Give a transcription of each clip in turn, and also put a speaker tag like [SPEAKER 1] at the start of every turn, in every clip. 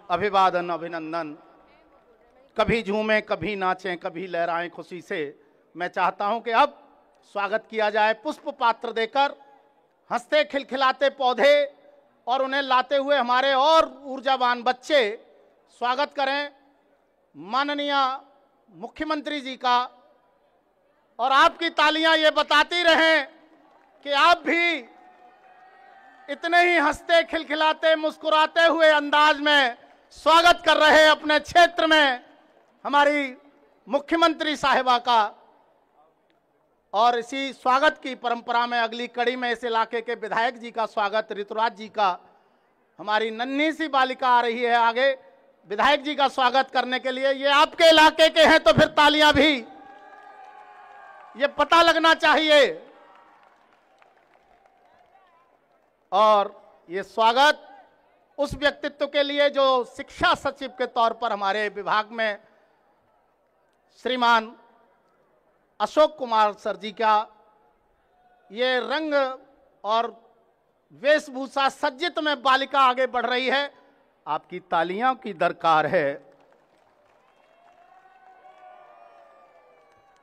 [SPEAKER 1] अभिवादन अभिनंदन। कभी झूमें, कभी नाचें, कभी लहराएं खुशी से। मैं चाहता हूं कि अब स्वागत किया जाए पुष्प पात्र देकर। हंसते खिलखिलाते पौधे और उन्हें लाते हुए हमारे और ऊर्जावान बच्चे स्वागत करें माननीय मुख्यमंत्री जी का। और आपकी तालियां ये बताती रहें कि आप भी इतने ही हंसते खिलखिलाते मुस्कुराते हुए अंदाज में स्वागत कर रहे हैं अपने क्षेत्र में हमारी मुख्यमंत्री साहिबा का। और इसी स्वागत की परंपरा में अगली कड़ी में इस इलाके के विधायक जी का स्वागत, ऋतुराज जी का। हमारी नन्ही सी बालिका आ रही है आगे विधायक जी का स्वागत करने के लिए। ये आपके इलाके के हैं तो फिर तालियां भी ये पता लगना चाहिए। और ये स्वागत उस व्यक्तित्व के लिए जो शिक्षा सचिव के तौर पर हमारे विभाग में श्रीमान अशोक कुमार सर जी का। ये रंग और वेशभूषा सज्जित में बालिका आगे बढ़ रही है, आपकी तालियां की दरकार है।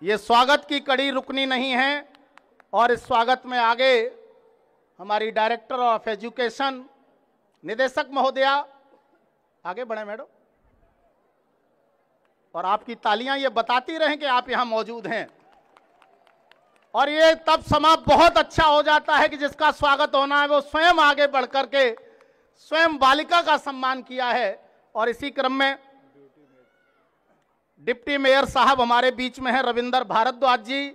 [SPEAKER 1] ये स्वागत की कड़ी रुकनी नहीं है। और इस स्वागत में आगे हमारी डायरेक्टर ऑफ एजुकेशन निदेशक महोदया आगे बढ़े मैडम। और आपकी तालियां ये बताती रहें कि आप यहां मौजूद हैं। और ये तब समा बहुत अच्छा हो जाता है कि जिसका स्वागत होना है वो स्वयं आगे बढ़कर के स्वयं बालिका का सम्मान किया है। और इसी क्रम में डिप्टी मेयर साहब हमारे बीच में हैं रविंदर भारद्वाज जी।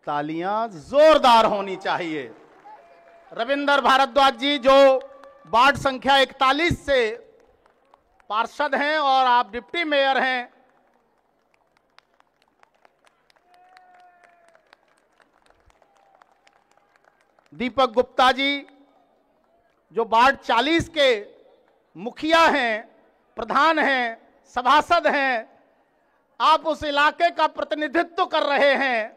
[SPEAKER 1] तालियां जोरदार होनी चाहिए। रविंदर भारद्वाज जी जो वार्ड संख्या 41 से पार्षद हैं और आप डिप्टी मेयर हैं। दीपक गुप्ता जी जो वार्ड 40 के मुखिया हैं, प्रधान हैं, सभासद हैं। आप उस इलाके का प्रतिनिधित्व कर रहे हैं।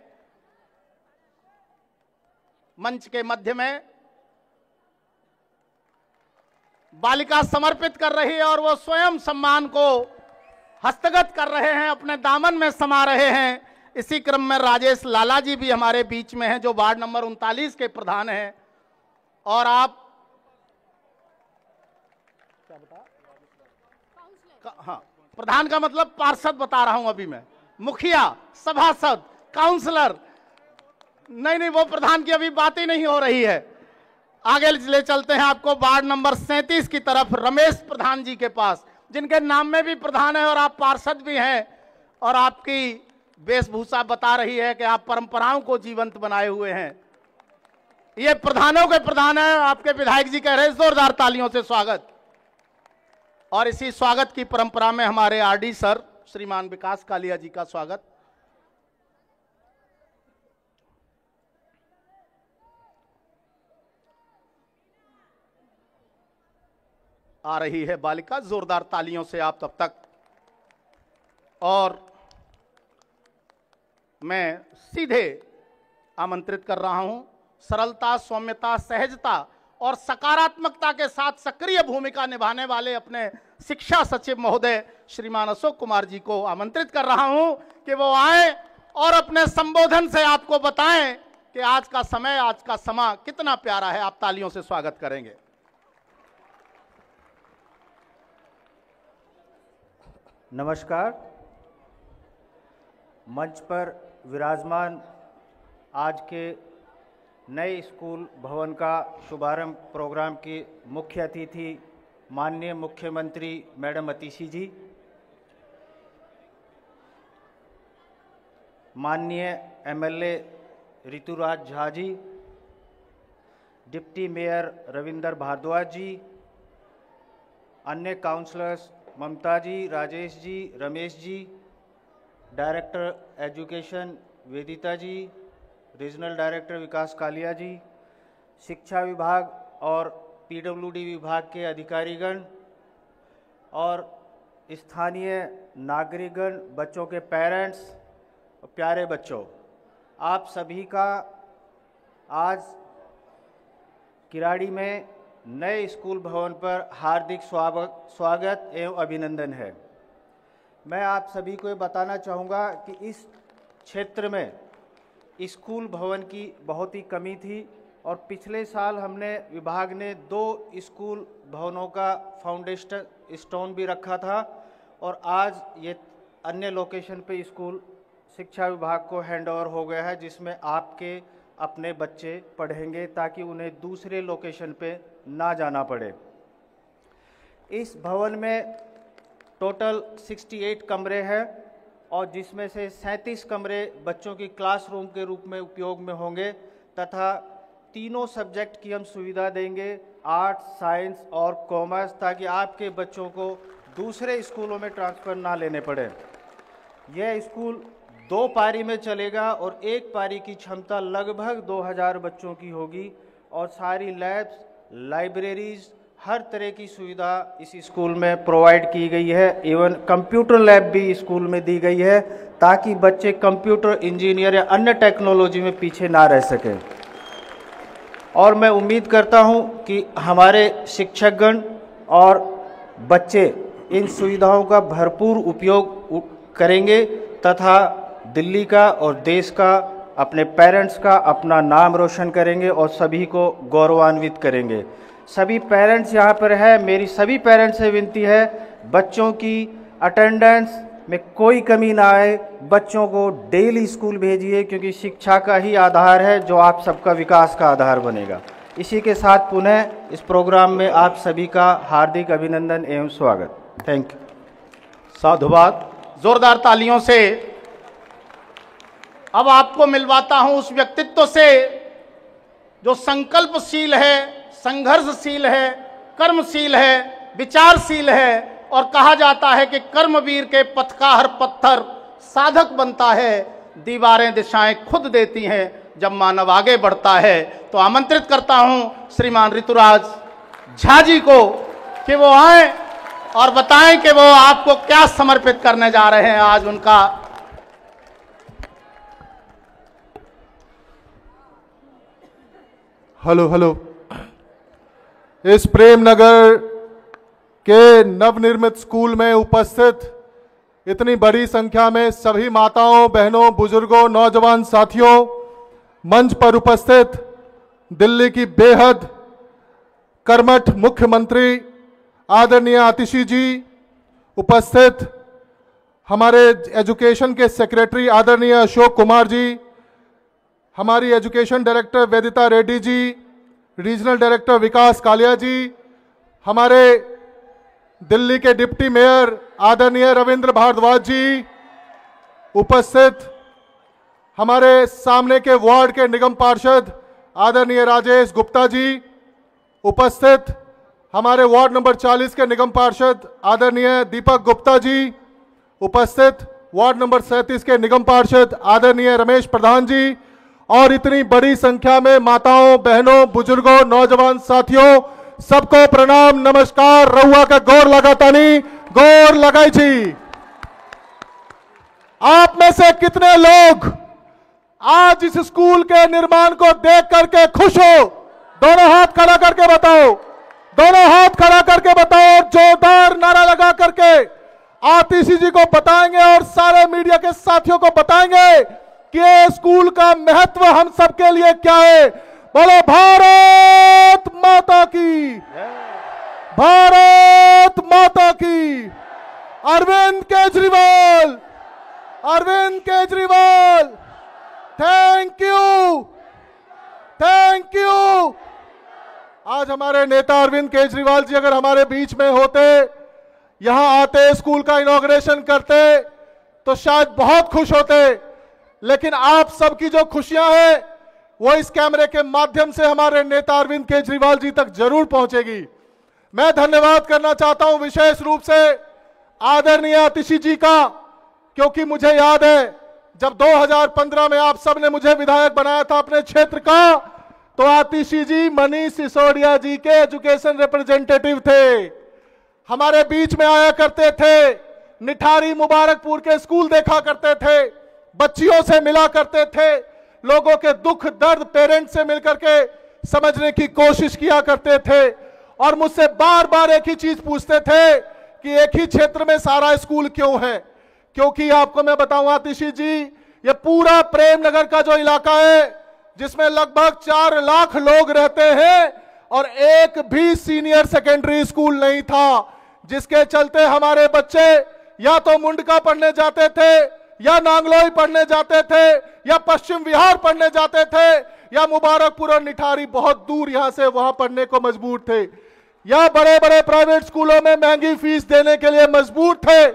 [SPEAKER 1] मंच के मध्य में बालिका समर्पित कर रही है और वो स्वयं सम्मान को हस्तगत कर रहे हैं, अपने दामन में समा रहे हैं। इसी क्रम में राजेश लाला जी भी हमारे बीच में हैं जो वार्ड नंबर 39 के प्रधान हैं। और आप क्या बता, हाँ प्रधान का मतलब पार्षद बता रहा हूं अभी मैं। मुखिया, सभासद, काउंसलर नहीं, वो प्रधान की अभी बात ही नहीं हो रही है। आगे ले चलते हैं आपको वार्ड नंबर 37 की तरफ रमेश प्रधान जी के पास, जिनके नाम में भी प्रधान है और आप पार्षद भी हैं। और आपकी वेशभूषा बता रही है कि आप परंपराओं को जीवंत बनाए हुए हैं। ये प्रधानों के प्रधान है, आपके विधायक जी कह रहे हैं जोरदार तालियों से स्वागत। और इसी स्वागत की परंपरा में हमारे आरडी सर श्रीमान विकास कालिया जी का स्वागत। आ रही है बालिका, जोरदार तालियों से आप तब तक। और मैं सीधे आमंत्रित कर रहा हूं सरलता, सौम्यता, सहजता और सकारात्मकता के साथ सक्रिय भूमिका निभाने वाले अपने शिक्षा सचिव महोदय श्रीमान अशोक कुमार जी को आमंत्रित कर रहा हूं कि वो आए और अपने संबोधन से आपको बताएं कि आज का समय, आज का समा कितना प्यारा है। आप तालियों से स्वागत करेंगे।
[SPEAKER 2] नमस्कार। मंच पर विराजमान आज के नए स्कूल भवन का शुभारंभ प्रोग्राम की मुख्य अतिथि माननीय मुख्यमंत्री मैडम अतिशी जी, माननीय MLA Rituraj Jha ji, deputy mayor Ravinder Bhardwaj जी, अन्य काउंसलर्स ममता जी, राजेश जी, रमेश जी, डायरेक्टर एजुकेशन वेदिता जी, रीजनल डायरेक्टर विकास कालिया जी, शिक्षा विभाग और पीडब्ल्यूडी विभाग के अधिकारीगण और स्थानीय नागरिकगण, बच्चों के पेरेंट्स और प्यारे बच्चों, आप सभी का आज किराड़ी में नए स्कूल भवन पर हार्दिक स्वागत एवं अभिनंदन है। मैं आप सभी को ये बताना चाहूँगा कि इस क्षेत्र में स्कूल भवन की बहुत ही कमी थी और पिछले साल हमने विभाग ने 2 स्कूल भवनों का फाउंडेशन स्टोन भी रखा था और आज ये अन्य लोकेशन पे स्कूल शिक्षा विभाग को हैंडओवर हो गया है, जिसमें आपके अपने बच्चे पढ़ेंगे ताकि उन्हें दूसरे लोकेशन पे ना जाना पड़े। इस भवन में टोटल 68 कमरे हैं और जिसमें से 37 कमरे बच्चों की क्लासरूम के रूप में उपयोग में होंगे तथा तीनों सब्जेक्ट की हम सुविधा देंगे, आर्ट्स, साइंस और कॉमर्स, ताकि आपके बच्चों को दूसरे स्कूलों में ट्रांसफ़र ना लेने पड़े। यह स्कूल 2 पारी में चलेगा और 1 पारी की क्षमता लगभग 2000 बच्चों की होगी और सारी लैब्स, लाइब्रेरीज, हर तरह की सुविधा इस स्कूल में प्रोवाइड की गई है। इवन कंप्यूटर लैब भी स्कूल में दी गई है ताकि बच्चे कंप्यूटर इंजीनियर या अन्य टेक्नोलॉजी में पीछे ना रह सकें। और मैं उम्मीद करता हूं कि हमारे शिक्षकगण और बच्चे इन सुविधाओं का भरपूर उपयोग करेंगे तथा दिल्ली का और देश का, अपने पेरेंट्स का अपना नाम रोशन करेंगे और सभी को गौरवान्वित करेंगे। सभी पेरेंट्स यहाँ पर है, मेरी सभी पेरेंट्स से विनती है, बच्चों की अटेंडेंस में कोई कमी ना आए, बच्चों को डेली स्कूल भेजिए क्योंकि शिक्षा का ही आधार है जो आप सबका विकास का आधार बनेगा। इसी के साथ पुनः इस प्रोग्राम में आप सभी का हार्दिक अभिनंदन एवं स्वागत। Thank you.
[SPEAKER 1] साधुवाद। जोरदार तालियों से अब आपको मिलवाता हूं उस व्यक्तित्व से जो संकल्पशील है, संघर्षशील है, कर्मशील है, विचारशील है और कहा जाता है कि कर्मवीर के पथ का हर पत्थर साधक बनता है, दीवारें दिशाएं खुद देती हैं जब मानव आगे बढ़ता है। तो आमंत्रित करता हूं श्रीमान ऋतुराज झा जी को कि वो आए और बताएं कि वो आपको क्या समर्पित करने जा रहे हैं। आज उनका
[SPEAKER 3] हेलो इस प्रेमनगर के नवनिर्मित स्कूल में उपस्थित इतनी बड़ी संख्या में सभी माताओं, बहनों, बुजुर्गों, नौजवान साथियों, मंच पर उपस्थित दिल्ली की बेहद कर्मठ मुख्यमंत्री आदरणीय आतिशी जी, उपस्थित हमारे एजुकेशन के सेक्रेटरी आदरणीय अशोक कुमार जी, हमारी education director वेदिता Reddy ji, regional director विकास कालिया जी, हमारे दिल्ली के डिप्टी मेयर आदरणीय रविंद्र भारद्वाज जी, उपस्थित हमारे सामने के वार्ड के निगम पार्षद आदरणीय राजेश गुप्ता जी, उपस्थित हमारे वार्ड नंबर 40 के निगम पार्षद आदरणीय दीपक गुप्ता जी, उपस्थित वार्ड नंबर 37 के निगम पार्षद आदरणीय रमेश प्रधान जी और इतनी बड़ी संख्या में माताओं, बहनों, बुजुर्गों, नौजवान साथियों, सबको प्रणाम, नमस्कार। रहुआ का गौर लगातानी, गौर लगाई छी। आप में से कितने लोग आज इस स्कूल के निर्माण को देख करके खुश हो? दोनों हाथ खड़ा करके बताओ, दोनों हाथ खड़ा करके बताओ, जोरदार नारा लगा करके आतिशी जी को बताएंगे और सारे मीडिया के साथियों को बताएंगे कि ये स्कूल का महत्व हम सबके लिए क्या है। बोलो भारत माता की, भारत माता की। Arvind Kejriwal, Arvind Kejriwal, thank you, thank you. आज हमारे नेता अरविंद केजरीवाल जी अगर हमारे बीच में होते, यहां आते, स्कूल का इनॉग्रेशन करते तो शायद बहुत खुश होते, लेकिन आप सबकी जो खुशियां हैं वो इस कैमरे के माध्यम से हमारे नेता अरविंद केजरीवाल जी तक जरूर पहुंचेगी। मैं धन्यवाद करना चाहता हूं विशेष रूप से आदरणीय आतिशी जी का, क्योंकि मुझे याद है जब 2015 में आप सबने मुझे विधायक बनाया था अपने क्षेत्र का, तो आतिशी जी मनीष सिसोदिया जी के एजुकेशन रिप्रेजेंटेटिव थे, हमारे बीच में आया करते थे, निठारी मुबारकपुर के स्कूल देखा करते थे, बच्चियों से मिला करते थे, लोगों के दुख दर्द पेरेंट्स से मिलकर के समझने की कोशिश किया करते थे और मुझसे बार बार एक ही चीज पूछते थे कि एक ही क्षेत्र में सारा स्कूल क्यों है। क्योंकि आपको मैं बताऊं आतिशी जी, ये पूरा प्रेम नगर का जो इलाका है जिसमें लगभग 4 लाख लोग रहते हैं और एक भी सीनियर सेकेंडरी स्कूल नहीं था, जिसके चलते हमारे बच्चे या तो मुंडका पढ़ने जाते थे या नांगलोई पढ़ने जाते थे या पश्चिम विहार पढ़ने जाते थे या मुबारकपुर और निठारी बहुत दूर यहां से वहां पढ़ने को मजबूर थे, या बड़े बड़े प्राइवेट स्कूलों में महंगी फीस देने के लिए मजबूर थे।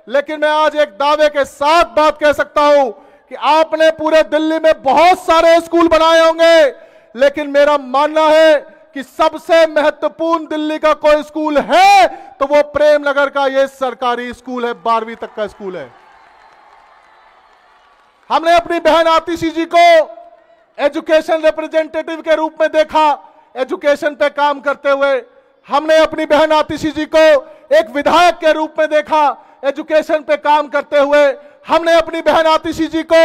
[SPEAKER 3] लेकिन मैं आज एक दावे के साथ बात कह सकता हूं कि आपने पूरे दिल्ली में बहुत सारे स्कूल बनाए होंगे, लेकिन मेरा मानना है कि सबसे महत्वपूर्ण दिल्ली का कोई स्कूल है तो वो प्रेम नगर का ये सरकारी स्कूल है, 12वीं तक का स्कूल है। हमने अपनी बहन आतिशी जी को एजुकेशन रिप्रेजेंटेटिव के रूप में देखा, एजुकेशन पे काम करते हुए। हमने अपनी बहन आतिशी जी को एक विधायक के रूप में देखा, एजुकेशन पे काम करते हुए। हमने अपनी बहन आतिशी जी को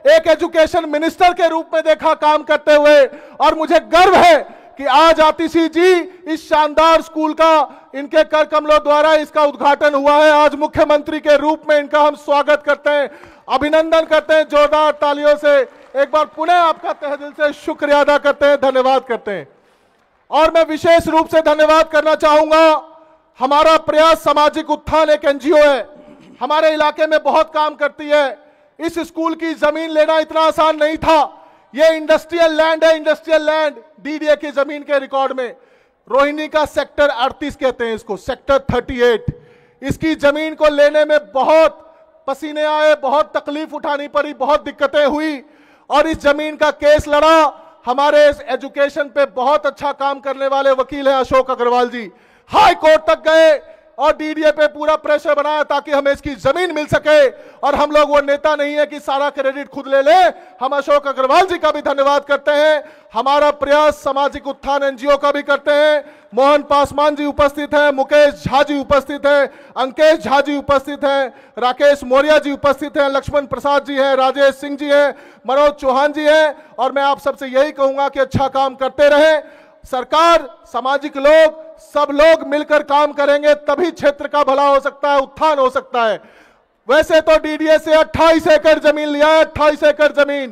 [SPEAKER 3] एक एजुकेशन मिनिस्टर के रूप में देखा काम करते हुए। और मुझे गर्व है कि आज आतिशी जी इस शानदार स्कूल का इनके कर कमलों द्वारा इसका उद्घाटन हुआ है। आज मुख्यमंत्री के रूप में इनका हम स्वागत करते हैं, अभिनंदन करते हैं जोरदार तालियों से। एक बार पुनः आपका तहे दिल से शुक्रिया अदा करते हैं, धन्यवाद करते हैं। और मैं विशेष रूप से धन्यवाद करना चाहूंगा, हमारा प्रयास सामाजिक उत्थान एक एनजीओ है, हमारे इलाके में बहुत काम करती है। इस स्कूल की जमीन लेना इतना आसान नहीं था। ये इंडस्ट्रियल लैंड है, इंडस्ट्रियल लैंड डीडीए की जमीन के रिकॉर्ड में रोहिणी का सेक्टर 38 कहते हैं इसको, सेक्टर 38। इसकी जमीन को लेने में बहुत पसीने आए, बहुत तकलीफ उठानी पड़ी, बहुत दिक्कतें हुई और इस जमीन का केस लड़ा। हमारे इस एजुकेशन पे बहुत अच्छा काम करने वाले वकील हैं अशोक अग्रवाल जी, हाई कोर्ट तक गए और डीडीए पे पूरा प्रेशर बनाया ताकि हमें इसकी जमीन मिल सके। और हम लोग वो नेता नहीं है कि सारा क्रेडिट खुद ले ले, हम अशोक अग्रवाल जी का भी धन्यवाद करते हैं। हमारा प्रयास सामाजिक उत्थान एनजीओ का भी करते हैं। मोहन पासवान जी उपस्थित हैं, मुकेश झा जी उपस्थित हैं, अंकेश झा जी उपस्थित हैं, राकेश मौर्य जी उपस्थित हैं, लक्ष्मण प्रसाद जी हैं, राजेश सिंह जी हैं, मनोज चौहान जी हैं। और मैं आप सबसे यही कहूंगा कि अच्छा काम करते रहें। सरकार, सामाजिक लोग, सब लोग मिलकर काम करेंगे तभी क्षेत्र का भला हो सकता है, उत्थान हो सकता है। वैसे तो डीडीए से 28 एकड़ जमीन लिया है, 28 एकड़ जमीन।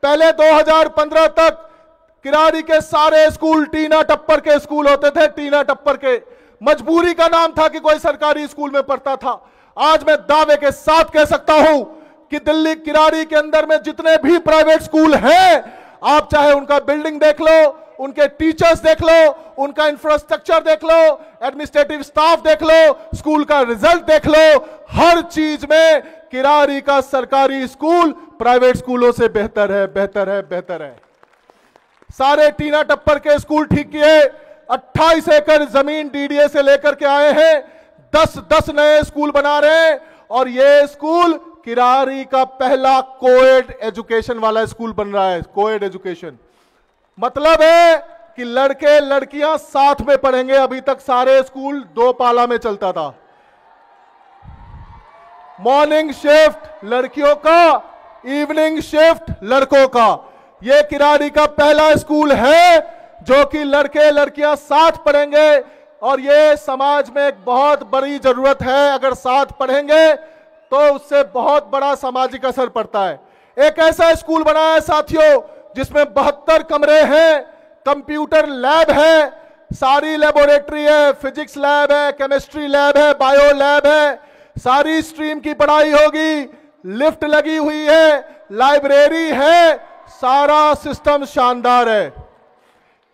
[SPEAKER 3] पहले 2015 तक किरारी के सारे स्कूल टीना टप्पर के स्कूल होते थे, टीना टप्पर के। मजबूरी का नाम था कि कोई सरकारी स्कूल में पढ़ता था। आज मैं दावे के साथ कह सकता हूं कि दिल्ली किरारी के अंदर में जितने भी प्राइवेट स्कूल हैं, आप चाहे उनका बिल्डिंग देख लो, उनके टीचर्स देख लो, उनका इंफ्रास्ट्रक्चर देख लो, एडमिनिस्ट्रेटिव स्टाफ देख लो, स्कूल का रिजल्ट देख लो, हर चीज में किरारी का सरकारी स्कूल प्राइवेट स्कूलों से बेहतर है, बेहतर है, बेहतर है। सारे टीना टप्पर के स्कूल ठीक किए, 28 एकड़ जमीन डीडीए से लेकर के आए हैं, 10 नए स्कूल बना रहे हैं। और ये स्कूल किरारी का पहला कोएड एजुकेशन वाला स्कूल बन रहा है, कोएड एजुकेशन। मतलब है कि लड़के लड़कियां साथ में पढ़ेंगे। अभी तक सारे स्कूल 2 पाला में चलता था, मॉर्निंग शिफ्ट लड़कियों का, इवनिंग शिफ्ट लड़कों का। यह किरारी का पहला स्कूल है जो कि लड़के लड़कियां साथ पढ़ेंगे और ये समाज में एक बहुत बड़ी जरूरत है। अगर साथ पढ़ेंगे तो उससे बहुत बड़ा सामाजिक असर पड़ता है। एक ऐसा स्कूल बनाया है साथियों जिसमें 72 कमरे हैं, कंप्यूटर लैब है, सारी लेबोरेटरी है, फिजिक्स लैब है, केमिस्ट्री लैब है, बायो लैब है, सारी स्ट्रीम की पढ़ाई होगी, लिफ्ट लगी हुई है, लाइब्रेरी है, सारा सिस्टम शानदार है।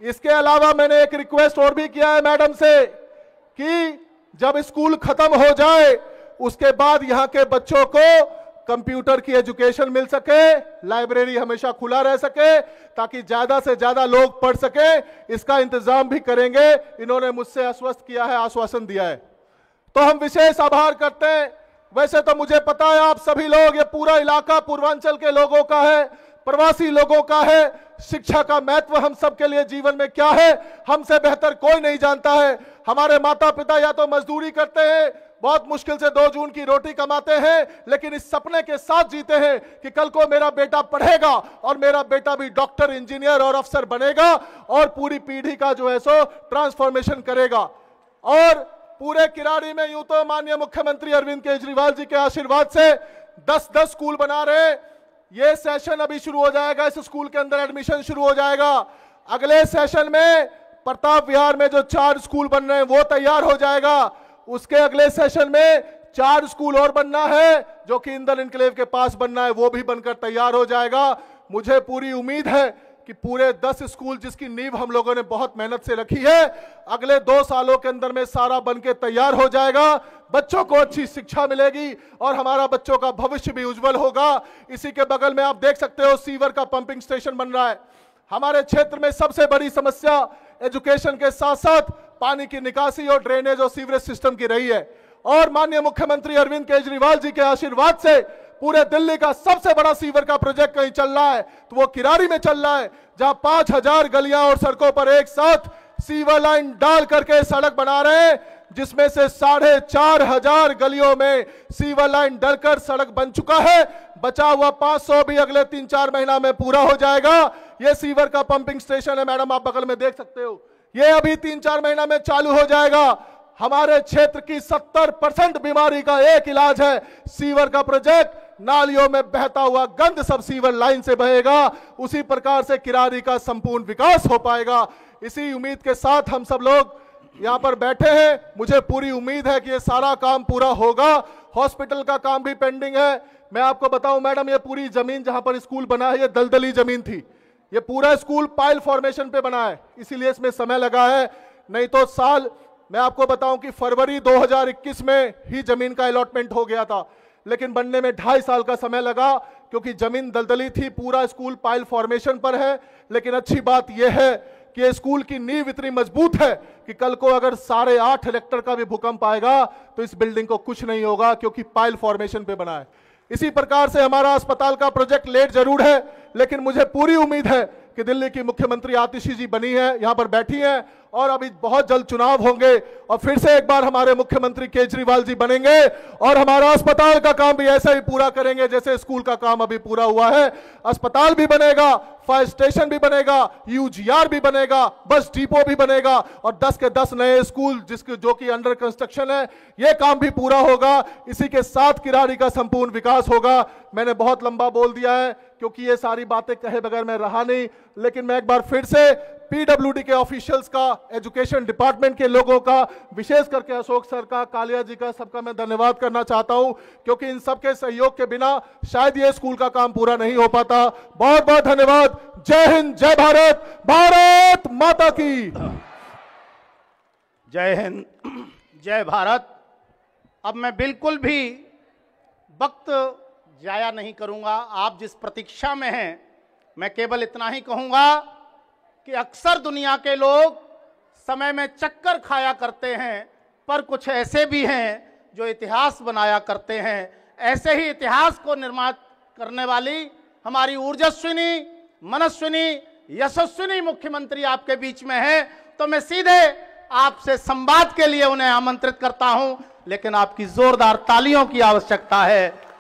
[SPEAKER 3] इसके अलावा मैंने एक रिक्वेस्ट और भी किया है मैडम से कि जब स्कूल खत्म हो जाए उसके बाद यहां के बच्चों को कंप्यूटर की एजुकेशन मिल सके, लाइब्रेरी हमेशा खुला रह सके ताकि ज्यादा से ज्यादा लोग पढ़ सके। इसका इंतजाम भी करेंगे, इन्होंने मुझसे आश्वस्त किया है, आश्वासन दिया है, तो हम विशेष आभार करते हैं। वैसे तो मुझे पता है आप सभी लोग, ये पूरा इलाका पूर्वांचल के लोगों का है, प्रवासी लोगों का है। शिक्षा का महत्व हम सबके लिए जीवन में क्या है, हमसे बेहतर कोई नहीं जानता है। हमारे माता पिता या तो मजदूरी करते हैं, बहुत मुश्किल से 2 जून की रोटी कमाते हैं, लेकिन इस सपने के साथ जीते हैं कि कल को मेरा बेटा पढ़ेगा और मेरा बेटा भी डॉक्टर, इंजीनियर और अफसर बनेगा और पूरी पीढ़ी का जो है सो ट्रांसफॉर्मेशन करेगा। और पूरे किराड़ी में यूं तो माननीय मुख्यमंत्री अरविंद केजरीवाल जी के आशीर्वाद से 10-10 स्कूल बना रहे। ये सेशन अभी शुरू हो जाएगा, इस स्कूल के अंदर एडमिशन शुरू हो जाएगा। अगले सेशन में प्रताप विहार में जो 4 स्कूल बन रहे हैं वो तैयार हो जाएगा। उसके अगले सेशन में 4 स्कूल और बनना है, जो कि इंदल इनक्लेव के पास बनना है, वो भी बनकर तैयार हो जाएगा। मुझे पूरी उम्मीद है कि पूरे 10 स्कूल जिसकी नींव हम लोगों ने बहुत मेहनत से रखी है, अगले 2 सालों के अंदर में सारा बनके तैयार हो जाएगा। बच्चों को अच्छी शिक्षा मिलेगी और हमारा बच्चों का भविष्य भी उज्जवल होगा। इसी के बगल में आप देख सकते हो सीवर का पंपिंग स्टेशन बन रहा है। हमारे क्षेत्र में सबसे बड़ी समस्या एजुकेशन के साथ साथ पानी की निकासी और ड्रेनेज और सीवरेज सिस्टम की रही है। और माननीय मुख्यमंत्री अरविंद केजरीवाल जी के आशीर्वाद से पूरे दिल्ली का सबसे बड़ा सीवर का प्रोजेक्ट कहीं चल रहा है तो वो किराड़ी में चल रहा है, जहां 5000 गलियां और सड़कों पर एक साथ सीवर लाइन डाल करके सड़क बना रहे हैं, जिसमें से 4500 गलियों में सीवर लाइन डलकर सड़क बन चुका है। बचा हुआ 500 भी अगले 3-4 महीना में पूरा हो जाएगा। ये सीवर का पंपिंग स्टेशन है मैडम, आप बगल में देख सकते हो। ये अभी 3-4 महीना में चालू हो जाएगा। हमारे क्षेत्र की 70% बीमारी का एक इलाज है सीवर का प्रोजेक्ट। नालियों में बहता हुआ गंद सब सीवर लाइन से बहेगा। उसी प्रकार से किराड़ी का संपूर्ण विकास हो पाएगा। इसी उम्मीद के साथ हम सब लोग यहाँ पर बैठे हैं। मुझे पूरी उम्मीद है कि ये सारा काम पूरा होगा। हॉस्पिटल का काम भी पेंडिंग है। मैं आपको बताऊं मैडम, ये पूरी जमीन जहां पर स्कूल बना है ये दलदली जमीन थी। ये पूरा स्कूल पाइल फॉर्मेशन पे बना है, इसीलिए इसमें समय लगा है। नहीं तो साल मैं आपको बताऊं कि फरवरी 2021 में ही जमीन का अलॉटमेंट हो गया था, लेकिन बनने में 2.5 साल का समय लगा क्योंकि जमीन दलदली थी। पूरा स्कूल पाइल फॉर्मेशन पर है, लेकिन अच्छी बात यह है कि स्कूल की नींव इतनी मजबूत है कि कल को अगर 8.5 रिक्टर का भी भूकंप आएगा तो इस बिल्डिंग को कुछ नहीं होगा, क्योंकि पाइल फॉर्मेशन पे बना है। इसी प्रकार से हमारा अस्पताल का प्रोजेक्ट लेट जरूर है, लेकिन मुझे पूरी उम्मीद है कि दिल्ली की मुख्यमंत्री आतिशी जी बनी है, यहाँ पर बैठी हैं, और अभी बहुत जल्द चुनाव होंगे और फिर से एक बार हमारे मुख्यमंत्री केजरीवाल जी बनेंगे और हमारा अस्पताल का काम भी ऐसा ही पूरा करेंगे जैसे स्कूल का काम अभी पूरा हुआ है। अस्पताल भी बनेगा, फायर स्टेशन भी बनेगा, यूजीआर भी बनेगा, बस डिपो भी बनेगा और 10 के 10 नए स्कूल जो कि अंडर कंस्ट्रक्शन है, ये काम भी पूरा होगा। इसी के साथ किराड़ी का संपूर्ण विकास होगा। मैंने बहुत लंबा बोल दिया है क्योंकि ये सारी बातें कहे बगैर मैं रहा नहीं, लेकिन मैं एक बार फिर से पीडब्ल्यूडी के ऑफिशियल्स का, एजुकेशन डिपार्टमेंट के लोगों का, विशेष करके अशोक सर का, कालिया जी का, सबका मैं धन्यवाद करना चाहता हूं, क्योंकि इन सबके सहयोग के बिना शायद ये स्कूल का काम पूरा नहीं हो पाता। बहुत बहुत धन्यवाद। जय हिंद, जय भारत, भारत माता की
[SPEAKER 1] जय हिंद, जय भारत। अब मैं बिल्कुल भी वक्त जाया नहीं करूंगा। आप जिस प्रतीक्षा में हैं, मैं केवल इतना ही कहूंगा कि अक्सर दुनिया के लोग समय में चक्कर खाया करते हैं, पर कुछ ऐसे भी हैं जो इतिहास बनाया करते हैं। ऐसे ही इतिहास को निर्माण करने वाली हमारी ऊर्जस्विनी, मनस्विनी, यशस्विनी मुख्यमंत्री आपके बीच में है, तो मैं सीधे आपसे संवाद के लिए उन्हें आमंत्रित करता हूं, लेकिन आपकी जोरदार तालियों की आवश्यकता है।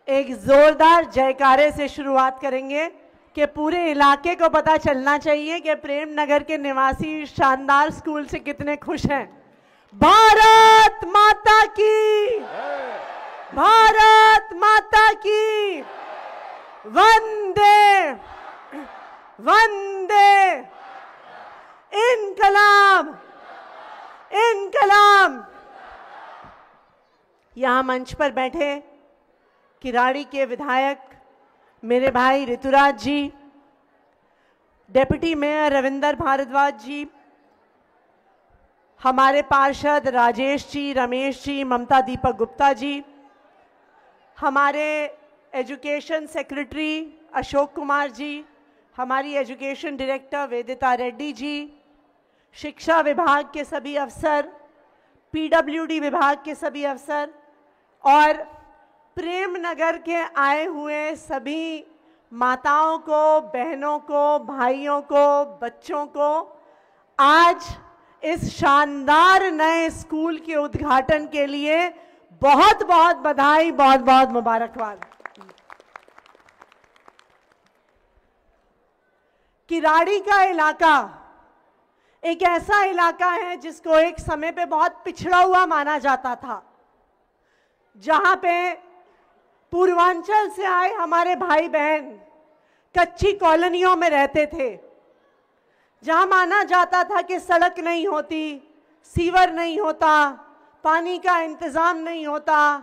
[SPEAKER 4] एक जोरदार जयकारे से शुरुआत करेंगे कि पूरे इलाके को पता चलना चाहिए कि प्रेम नगर के निवासी शानदार स्कूल से कितने खुश हैं। भारत माता की, भारत माता की, वंदे वंदे, इनकलाब इनकलाब। यहां मंच पर बैठे किराड़ी के विधायक मेरे भाई ऋतुराज जी, डेप्यूटी मेयर रविंदर भारद्वाज जी, हमारे पार्षद राजेश जी, रमेश जी, ममता दीपक गुप्ता जी, हमारे एजुकेशन सेक्रेटरी अशोक कुमार जी, हमारी एजुकेशन डायरेक्टर वेदिता रेड्डी जी, शिक्षा विभाग के सभी अफसर, पीडब्ल्यूडी विभाग के सभी अफसर और प्रेम नगर के आए हुए सभी माताओं को, बहनों को, भाइयों को, बच्चों को आज इस शानदार नए स्कूल के उद्घाटन के लिए बहुत बहुत बधाई, बहुत बहुत मुबारकबाद। किराड़ी का इलाका एक ऐसा इलाका है जिसको एक समय पे बहुत पिछड़ा हुआ माना जाता था, जहां पे पूर्वांचल से आए हमारे भाई बहन कच्ची कॉलोनियों में रहते थे, जहां माना जाता था कि सड़क नहीं होती, सीवर नहीं होता, पानी का इंतजाम नहीं होता,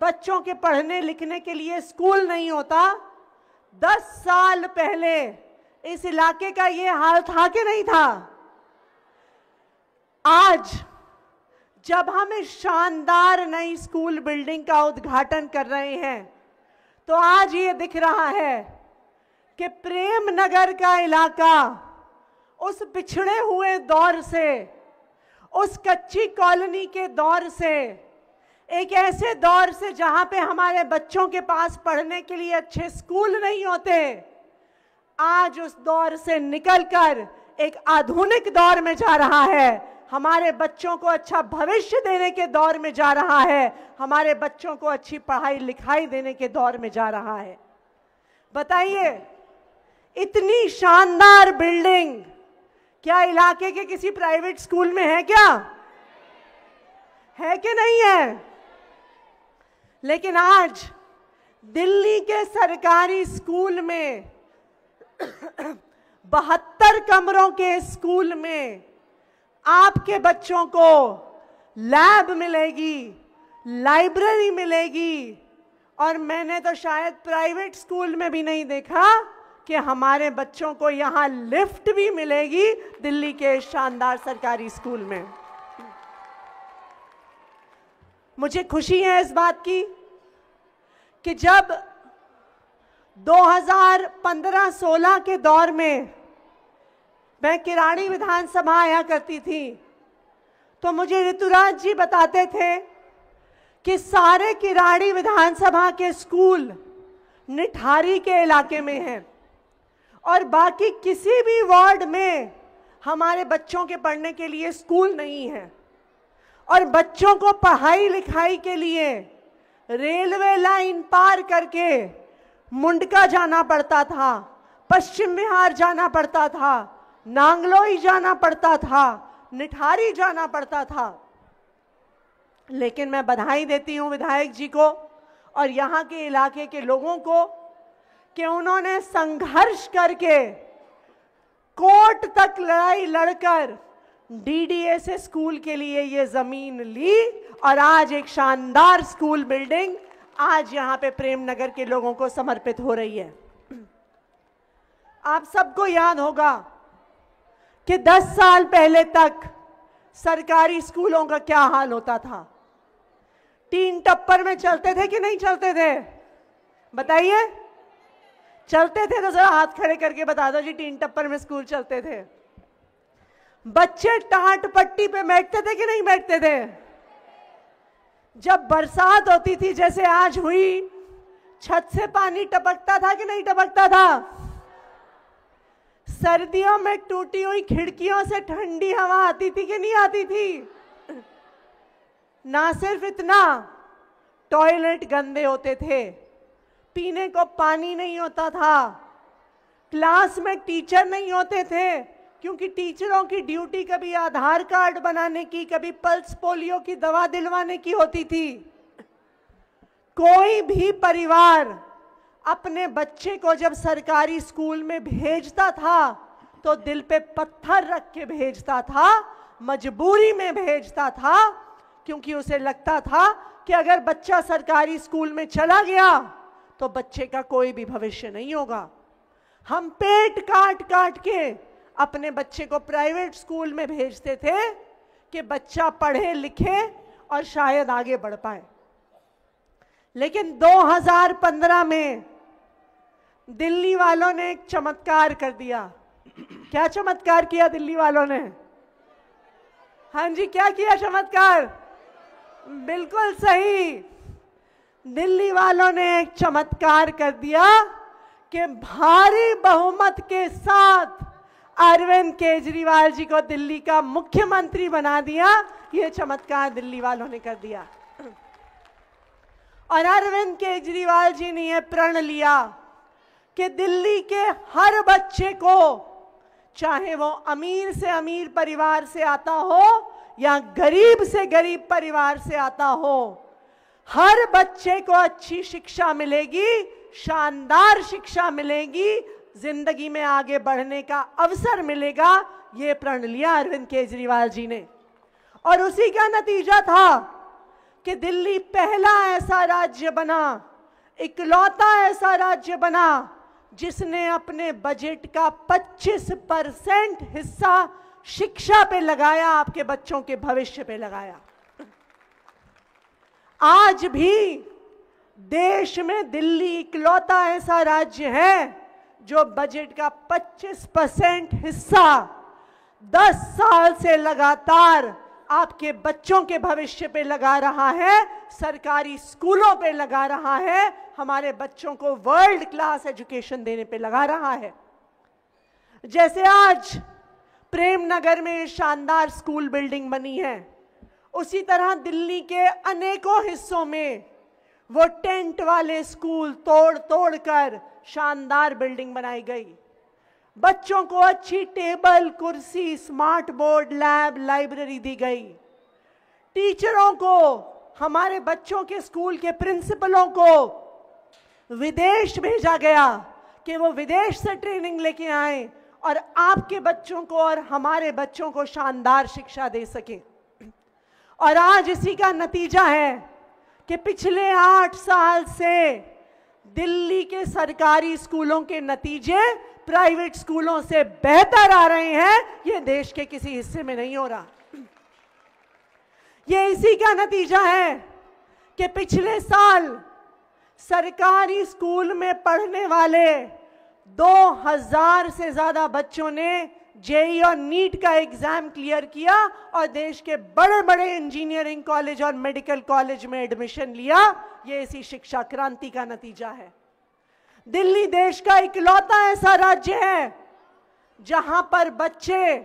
[SPEAKER 4] बच्चों के पढ़ने लिखने के लिए स्कूल नहीं होता। 10 साल पहले इस इलाके का ये हाल था कि नहीं था? आज जब हम इस शानदार नई स्कूल बिल्डिंग का उद्घाटन कर रहे हैं, तो आज ये दिख रहा है कि प्रेम नगर का इलाका उस पिछड़े हुए दौर से, उस कच्ची कॉलोनी के दौर से, एक ऐसे दौर से जहां पे हमारे बच्चों के पास पढ़ने के लिए अच्छे स्कूल नहीं होते, आज उस दौर से निकलकर एक आधुनिक दौर में जा रहा है। हमारे बच्चों को अच्छा भविष्य देने के दौर में जा रहा है, हमारे बच्चों को अच्छी पढ़ाई लिखाई देने के दौर में जा रहा है। बताइए, इतनी शानदार बिल्डिंग क्या इलाके के किसी प्राइवेट स्कूल में है? क्या है कि नहीं है? लेकिन आज दिल्ली के सरकारी स्कूल में 72 कमरों के स्कूल में आपके बच्चों को लैब मिलेगी, लाइब्रेरी मिलेगी, और मैंने तो शायद प्राइवेट स्कूल में भी नहीं देखा कि हमारे बच्चों को यहाँ लिफ्ट भी मिलेगी दिल्ली के शानदार सरकारी स्कूल में। मुझे खुशी है इस बात की कि जब 2015-16 के दौर में मैं किराड़ी विधानसभा आया करती थी, तो मुझे ऋतुराज जी बताते थे कि सारे किराड़ी विधानसभा के स्कूल निठारी के इलाके में हैं और बाकी किसी भी वार्ड में हमारे बच्चों के पढ़ने के लिए स्कूल नहीं है। और बच्चों को पढ़ाई लिखाई के लिए रेलवे लाइन पार करके मुंडका जाना पड़ता था, पश्चिम बिहार जाना पड़ता था, नांगलोई जाना पड़ता था, निठारी जाना पड़ता था। लेकिन मैं बधाई देती हूं विधायक जी को और यहाँ के इलाके के लोगों को कि उन्होंने संघर्ष करके कोर्ट तक लड़ाई लड़कर डीडीए से स्कूल के लिए ये जमीन ली और आज एक शानदार स्कूल बिल्डिंग आज यहाँ पे प्रेम नगर के लोगों को समर्पित हो रही है। आप सबको याद होगा कि 10 साल पहले तक सरकारी स्कूलों का क्या हाल होता था। टीन टप्पर में चलते थे कि नहीं चलते थे? बताइए, चलते थे तो जरा हाथ खड़े करके बता दो जी, टीन टप्पर में स्कूल चलते थे। बच्चे टाट पट्टी पे बैठते थे कि नहीं बैठते थे? जब बरसात होती थी जैसे आज हुई, छत से पानी टपकता था कि नहीं टपकता था? सर्दियों में टूटी हुई खिड़कियों से ठंडी हवा आती थी कि नहीं आती थी? ना सिर्फ इतना, टॉयलेट गंदे होते थे, पीने को पानी नहीं होता था, क्लास में टीचर नहीं होते थे क्योंकि टीचरों की ड्यूटी कभी आधार कार्ड बनाने की, कभी पल्स पोलियो की दवा दिलवाने की होती थी। कोई भी परिवार अपने बच्चे को जब सरकारी स्कूल में भेजता था तो दिल पे पत्थर रख के भेजता था, मजबूरी में भेजता था, क्योंकि उसे लगता था कि अगर बच्चा सरकारी स्कूल में चला गया तो बच्चे का कोई भी भविष्य नहीं होगा। हम पेट काट काट के अपने बच्चे को प्राइवेट स्कूल में भेजते थे कि बच्चा पढ़े लिखे और शायद आगे बढ़ पाए। लेकिन 2015 में दिल्ली वालों ने एक चमत्कार कर दिया। क्या चमत्कार किया दिल्ली वालों ने? हाँ जी, क्या किया चमत्कार? बिल्कुल सही, दिल्ली वालों ने एक चमत्कार कर दिया कि भारी बहुमत के साथ अरविंद केजरीवाल जी को दिल्ली का मुख्यमंत्री बना दिया। ये चमत्कार दिल्ली वालों ने कर दिया। और अरविंद केजरीवाल जी ने यह प्रण लिया कि दिल्ली के हर बच्चे को, चाहे वो अमीर से अमीर परिवार से आता हो या गरीब से गरीब परिवार से आता हो, हर बच्चे को अच्छी शिक्षा मिलेगी, शानदार शिक्षा मिलेगी, जिंदगी में आगे बढ़ने का अवसर मिलेगा। ये प्रण लिया अरविंद केजरीवाल जी ने। और उसी का नतीजा था कि दिल्ली पहला ऐसा राज्य बना, इकलौता ऐसा राज्य बना जिसने अपने बजट का 25% हिस्सा शिक्षा पे लगाया, आपके बच्चों के भविष्य पे लगाया। आज भी देश में दिल्ली इकलौता ऐसा राज्य है जो बजट का 25% हिस्सा 10 साल से लगातार आपके बच्चों के भविष्य पे लगा रहा है, सरकारी स्कूलों पे लगा रहा है, हमारे बच्चों को वर्ल्ड क्लास एजुकेशन देने पे लगा रहा है। जैसे आज प्रेमनगर में शानदार स्कूल बिल्डिंग बनी है, उसी तरह दिल्ली के अनेकों हिस्सों में वो टेंट वाले स्कूल तोड़ तोड़ कर शानदार बिल्डिंग बनाई गई। बच्चों को अच्छी टेबल, कुर्सी, स्मार्ट बोर्ड, लैब, लाइब्रेरी दी गई। टीचरों को, हमारे बच्चों के स्कूल के प्रिंसिपलों को विदेश भेजा गया कि वो विदेश से ट्रेनिंग लेके आए और आपके बच्चों को और हमारे बच्चों को शानदार शिक्षा दे सके। और आज इसी का नतीजा है कि पिछले 8 साल से दिल्ली के सरकारी स्कूलों के नतीजे प्राइवेट स्कूलों से बेहतर आ रहे हैं। ये देश के किसी हिस्से में नहीं हो रहा। ये इसी का नतीजा है कि पिछले साल सरकारी स्कूल में पढ़ने वाले 2000 से ज्यादा बच्चों ने जेईई और नीट का एग्जाम क्लियर किया और देश के बड़े बड़े इंजीनियरिंग कॉलेज और मेडिकल कॉलेज में एडमिशन लिया। ये इसी शिक्षा क्रांति का नतीजा है। दिल्ली देश का इकलौता ऐसा राज्य है जहां पर बच्चे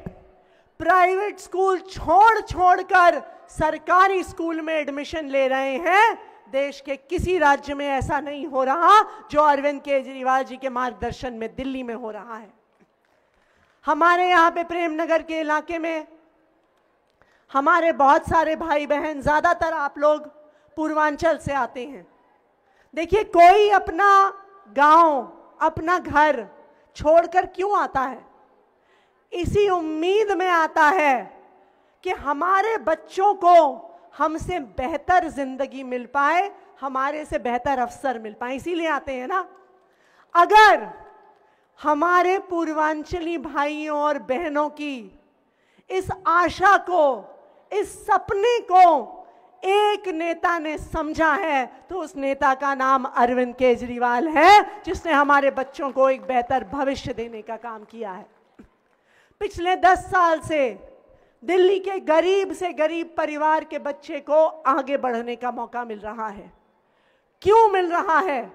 [SPEAKER 4] प्राइवेट स्कूल छोड़ छोड़कर सरकारी स्कूल में एडमिशन ले रहे हैं। देश के किसी राज्य में ऐसा नहीं हो रहा जो अरविंद केजरीवाल जी के मार्गदर्शन में दिल्ली में हो रहा है। हमारे यहाँ पे प्रेमनगर के इलाके में हमारे बहुत सारे भाई बहन, ज्यादातर आप लोग पूर्वांचल से आते हैं। देखिए, कोई अपना गांव, अपना घर छोड़कर क्यों आता है? इसी उम्मीद में आता है कि हमारे बच्चों को हमसे बेहतर जिंदगी मिल पाए, हमारे से बेहतर अवसर मिल पाए, इसीलिए आते हैं ना। अगर हमारे पूर्वांचली भाइयों और बहनों की इस आशा को, इस सपने को एक नेता ने समझा है तो उस नेता का नाम अरविंद केजरीवाल है, जिसने हमारे बच्चों को एक बेहतर भविष्य देने का काम किया है। पिछले 10 साल से दिल्ली के गरीब से गरीब परिवार के बच्चे को आगे बढ़ने का मौका मिल रहा है। क्यों मिल रहा है?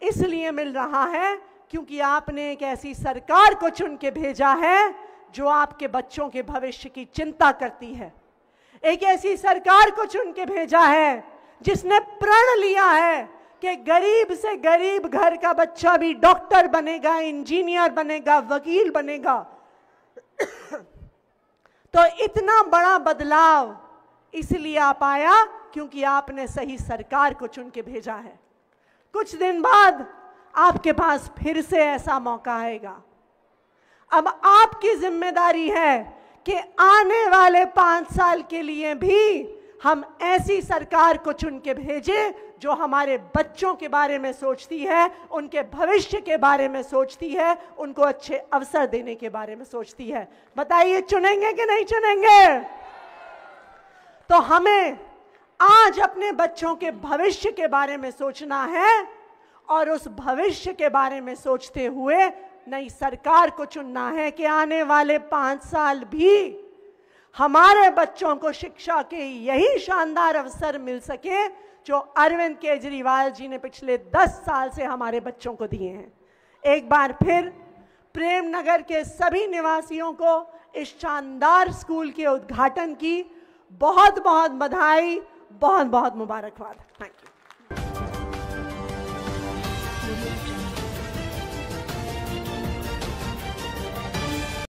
[SPEAKER 4] इसलिए मिल रहा है क्योंकि आपने एक ऐसी सरकार को चुन के भेजा है जो आपके बच्चों के भविष्य की चिंता करती है। एक ऐसी सरकार को चुन के भेजा है जिसने प्रण लिया है कि गरीब से गरीब घर का बच्चा भी डॉक्टर बनेगा, इंजीनियर बनेगा, वकील बनेगा। तो इतना बड़ा बदलाव इसलिए आ पाया क्योंकि आपने सही सरकार को चुन के भेजा है। कुछ दिन बाद आपके पास फिर से ऐसा मौका आएगा। अब आपकी जिम्मेदारी है कि आने वाले 5 साल के लिए भी हम ऐसी सरकार को चुन के भेजें जो हमारे बच्चों के बारे में सोचती है, उनके भविष्य के बारे में सोचती है, उनको अच्छे अवसर देने के बारे में सोचती है। बताइए, चुनेंगे कि नहीं चुनेंगे? तो हमें आज अपने बच्चों के भविष्य के बारे में सोचना है और उस भविष्य के बारे में सोचते हुए नई सरकार को चुनना है कि आने वाले 5 साल भी हमारे बच्चों को शिक्षा के यही शानदार अवसर मिल सके जो अरविंद केजरीवाल जी ने पिछले 10 साल से हमारे बच्चों को दिए हैं। एक बार फिर प्रेम नगर के सभी निवासियों को इस शानदार स्कूल के उद्घाटन की बहुत बहुत बधाई, बहुत बहुत मुबारकबाद। Thank you.